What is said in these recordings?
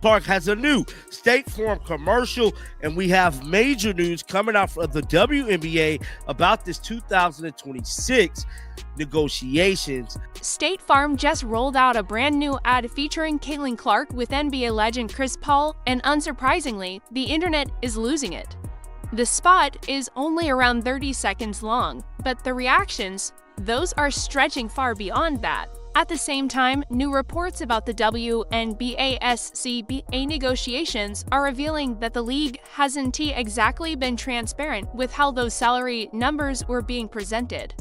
Clark has a new State Farm commercial, and we have major news coming out from the WNBA about this 2026 negotiations. State Farm just rolled out a brand new ad featuring Caitlin Clark with NBA legend Chris Paul, and unsurprisingly, the internet is losing it. The spot is only around 30 seconds long, but the reactions, those are stretching far beyond that. At the same time, new reports about the WNBA-SCBA negotiations are revealing that the league hasn't exactly been transparent with how those salary numbers were being presented.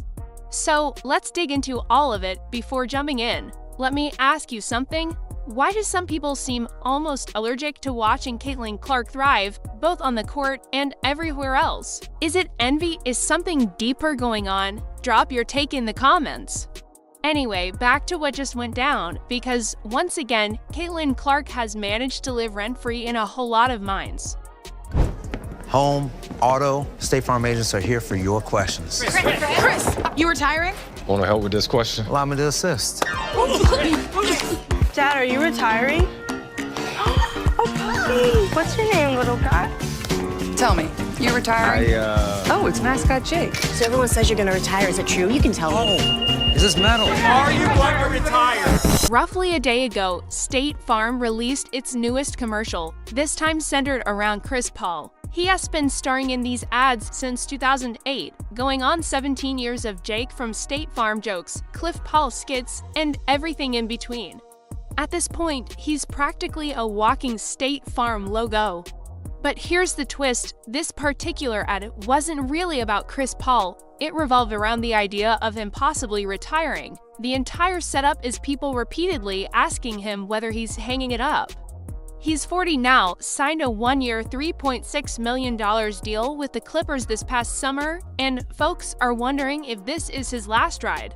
So let's dig into all of it before jumping in. Let me ask you something. Why do some people seem almost allergic to watching Caitlin Clark thrive, both on the court and everywhere else? Is it envy? Is something deeper going on? Drop your take in the comments. Anyway, back to what just went down, because once again, Caitlin Clark has managed to live rent-free in a whole lot of minds. Home, auto, State Farm agents are here for your questions. Chris, you retiring? Want to help with this question? Allow me to assist. Dad, are you retiring? Oh, puppy. What's your name, little guy? Tell me, you retiring? Oh, it's mascot Jake. So everyone says you're gonna retire. Is it true? You can tell me. Is this metal? Are you going to retire? Roughly a day ago, State Farm released its newest commercial, this time centered around Chris Paul. He has been starring in these ads since 2008, going on 17 years of Jake from State Farm jokes, Cliff Paul skits, and everything in between. At this point, he's practically a walking State Farm logo. But here's the twist, this particular ad wasn't really about Chris Paul. It revolved around the idea of him possibly retiring. The entire setup is people repeatedly asking him whether he's hanging it up. He's 40 now, signed a one-year $3.6 million deal with the Clippers this past summer, and folks are wondering if this is his last ride.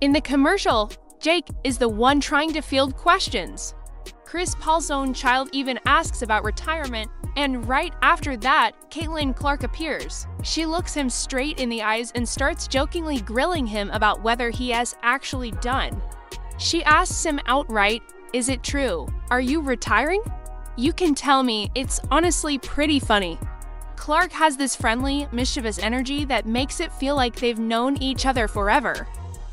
In the commercial, Jake is the one trying to field questions. Chris Paul's own child even asks about retirement, and right after that, Caitlin Clark appears. She looks him straight in the eyes and starts jokingly grilling him about whether he has actually done. She asks him outright, "Is it true? Are you retiring?" You can tell me, it's honestly pretty funny. Clark has this friendly, mischievous energy that makes it feel like they've known each other forever.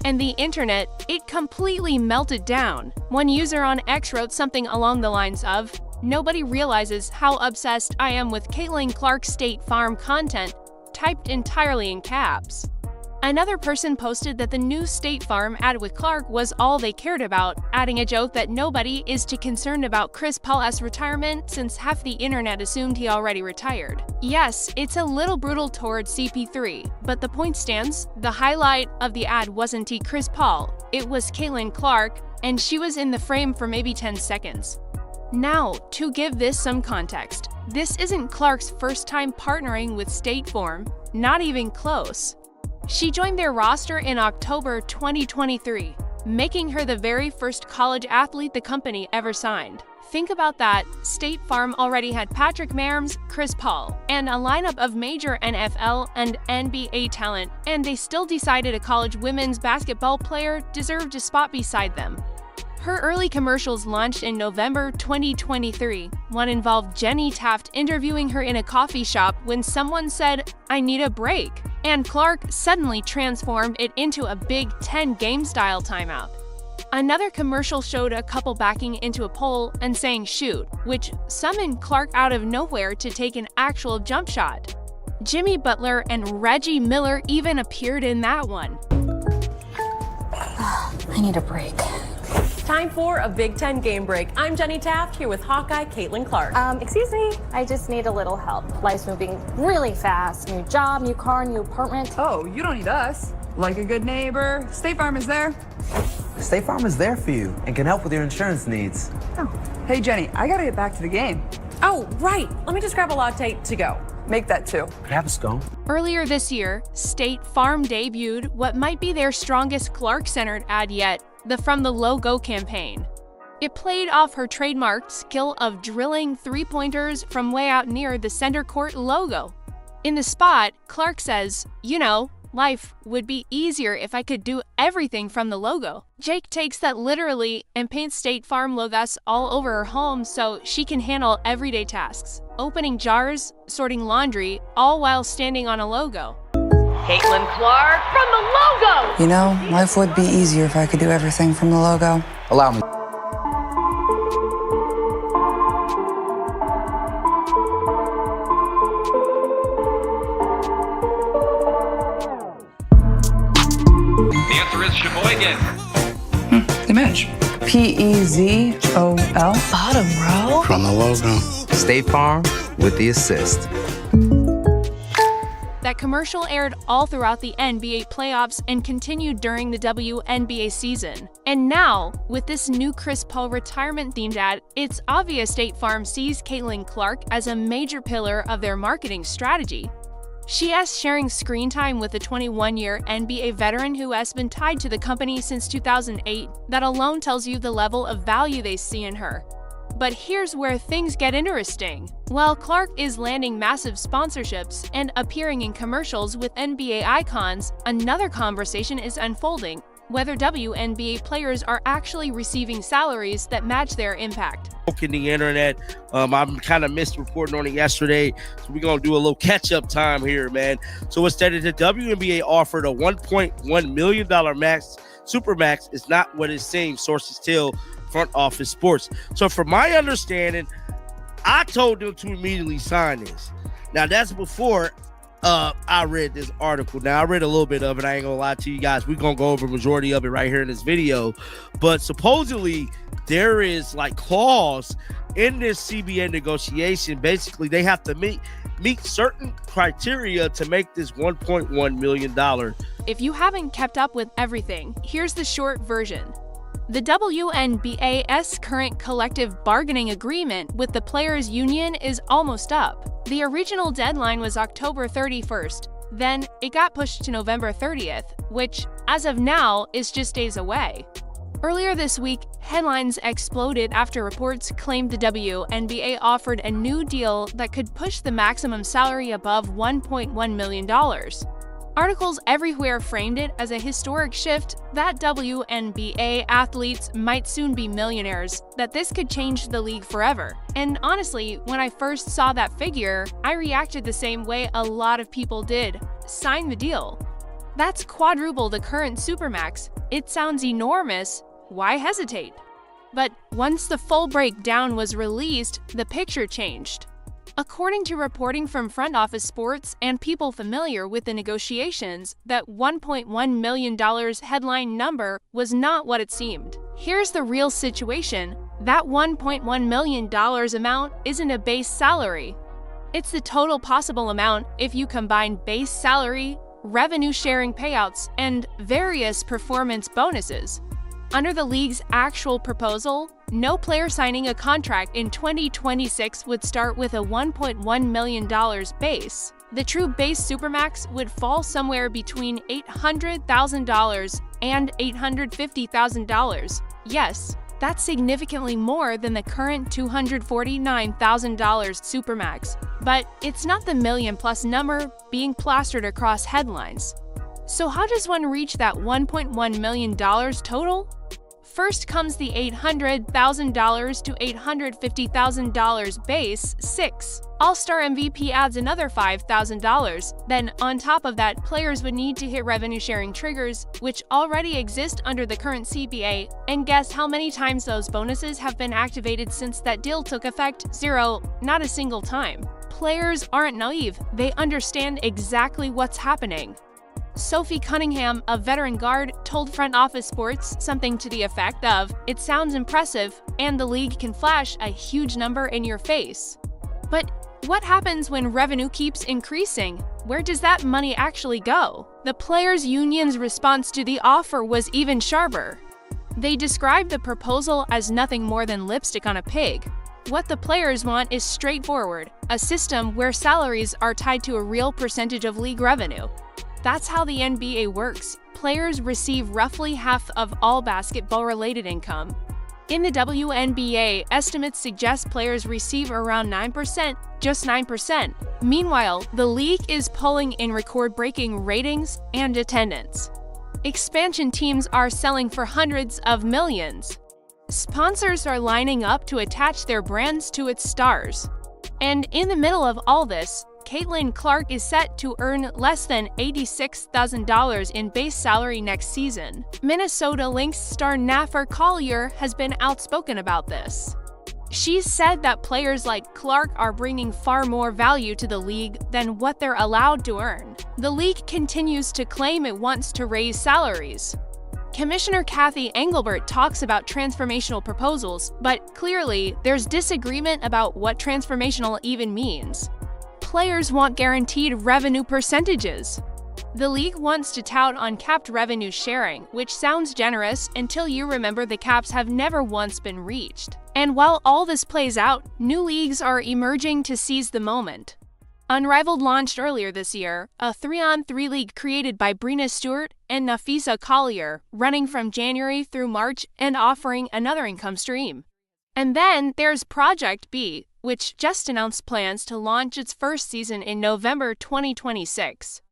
And the internet, it completely melted down. One user on X wrote something along the lines of, "Nobody realizes how obsessed I am with Caitlin Clark State Farm content," typed entirely in caps. Another person posted that the new State Farm ad with Clark was all they cared about, adding a joke that nobody is too concerned about Chris Paul's retirement since half the internet assumed he already retired. Yes, it's a little brutal towards CP3, but the point stands, the highlight of the ad wasn't Chris Paul, it was Caitlin Clark, and she was in the frame for maybe 10 seconds. Now, to give this some context, this isn't Clark's first time partnering with State Farm, not even close. She joined their roster in October 2023, making her the very first college athlete the company ever signed. Think about that, State Farm already had Patrick Mahomes, Chris Paul, and a lineup of major NFL and NBA talent, and they still decided a college women's basketball player deserved a spot beside them. Her early commercials launched in November 2023. One involved Jenny Taft interviewing her in a coffee shop when someone said, "I need a break," and Clark suddenly transformed it into a Big Ten game-style timeout. Another commercial showed a couple backing into a pole and saying "shoot," which summoned Clark out of nowhere to take an actual jump shot. Jimmy Butler and Reggie Miller even appeared in that one. I need a break. Time for a Big Ten game break. I'm Jenny Taft here with Hawkeye Caitlin Clark. Excuse me, I just need a little help. Life's moving really fast. New job, new car, new apartment. Oh, you don't need us. Like a good neighbor, State Farm is there. State Farm is there for you and can help with your insurance needs. Oh. Hey, Jenny, I gotta get back to the game. Oh, right. Let me just grab a latte to go. Make that two. Have a scone. Earlier this year, State Farm debuted what might be their strongest Clark-centered ad yet, the From the Logo campaign. It played off her trademarked skill of drilling three-pointers from way out near the center court logo. In the spot, Clark says, "You know, Life would be easier if I could do everything from the logo. Jake takes that literally and paints State Farm logos all over her home so she can handle everyday tasks. Opening jars, sorting laundry, all while standing on a logo. Caitlin Clark from the logo! You know, life would be easier if I could do everything from the logo. Allow me. The answer is Sheboygan. They match. P-E-Z-O-L. Bottom row? From the logo. State Farm with the assist. That commercial aired all throughout the NBA playoffs and continued during the WNBA season. And now, with this new Chris Paul retirement-themed ad, it's obvious State Farm sees Caitlin Clark as a major pillar of their marketing strategy. She has sharing screen time with a 21-year NBA veteran who has been tied to the company since 2008. That alone tells you the level of value they see in her. But here's where things get interesting. While Clark is landing massive sponsorships and appearing in commercials with NBA icons, another conversation is unfolding: whether WNBA players are actually receiving salaries that match their impact. In the internet, I'm kind of missed reporting on it yesterday, so we're gonna do a little catch-up time here, man. So it's stated the WNBA offered a $1.1 million max. Supermax is not what it seems, sources tell Front Office Sports. So from my understanding, I told them to immediately sign this. Now that's before I read this article. Now I read a little bit of it. I ain't gonna lie to you guys. We're gonna go over a majority of it right here in this video. But supposedly there is like clause in this CBA negotiation. Basically, they have to meet certain criteria to make this $1.1 million. If you haven't kept up with everything, here's the short version. The WNBA's current collective bargaining agreement with the players' union is almost up. The original deadline was October 31st. Then it got pushed to November 30th, which, as of now, is just days away. Earlier this week, headlines exploded after reports claimed the WNBA offered a new deal that could push the maximum salary above $1.1 million. Articles everywhere framed it as a historic shift that WNBA athletes might soon be millionaires, that this could change the league forever. And honestly, when I first saw that figure, I reacted the same way a lot of people did: sign the deal. That's quadruple the current Supermax. It sounds enormous. Why hesitate? But once the full breakdown was released, the picture changed. According to reporting from Front Office Sports and people familiar with the negotiations, that $1.1 million headline number was not what it seemed. Here's the real situation: that $1.1 million amount isn't a base salary. It's the total possible amount if you combine base salary, revenue-sharing payouts, and various performance bonuses. Under the league's actual proposal, no player signing a contract in 2026 would start with a $1.1 million base. The true base Supermax would fall somewhere between $800,000 and $850,000. Yes, that's significantly more than the current $249,000 Supermax. But it's not the million-plus number being plastered across headlines. So how does one reach that $1.1 million total? First comes the $800,000 to $850,000 base 6. All-Star MVP adds another $5,000. Then, on top of that, players would need to hit revenue-sharing triggers, which already exist under the current CBA. And guess how many times those bonuses have been activated since that deal took effect? 0, not a single time. Players aren't naive. They understand exactly what's happening. Sophie Cunningham, a veteran guard, told Front Office Sports something to the effect of, "It sounds impressive, and the league can flash a huge number in your face." But what happens when revenue keeps increasing? Where does that money actually go? The players' union's response to the offer was even sharper. They described the proposal as nothing more than lipstick on a pig. What the players want is straightforward: a system where salaries are tied to a real percentage of league revenue. That's how the NBA works. Players receive roughly half of all basketball-related income. In the WNBA, estimates suggest players receive around 9%, just 9%. Meanwhile, the league is pulling in record-breaking ratings and attendance. Expansion teams are selling for hundreds of millions. Sponsors are lining up to attach their brands to its stars. And in the middle of all this, Caitlin Clark is set to earn less than $86,000 in base salary next season. Minnesota Lynx star Nafer Collier has been outspoken about this. She's said that players like Clark are bringing far more value to the league than what they're allowed to earn. The league continues to claim it wants to raise salaries. Commissioner Kathy Engelbert talks about transformational proposals, but clearly there's disagreement about what transformational even means. Players want guaranteed revenue percentages. The league wants to tout uncapped revenue sharing, which sounds generous until you remember the caps have never once been reached. And while all this plays out, new leagues are emerging to seize the moment. Unrivaled launched earlier this year, a 3-on-3 league created by Brina Stewart and Nafisa Collier, running from January through March and offering another income stream. And then there's Project B, which just announced plans to launch its first season in November 2026.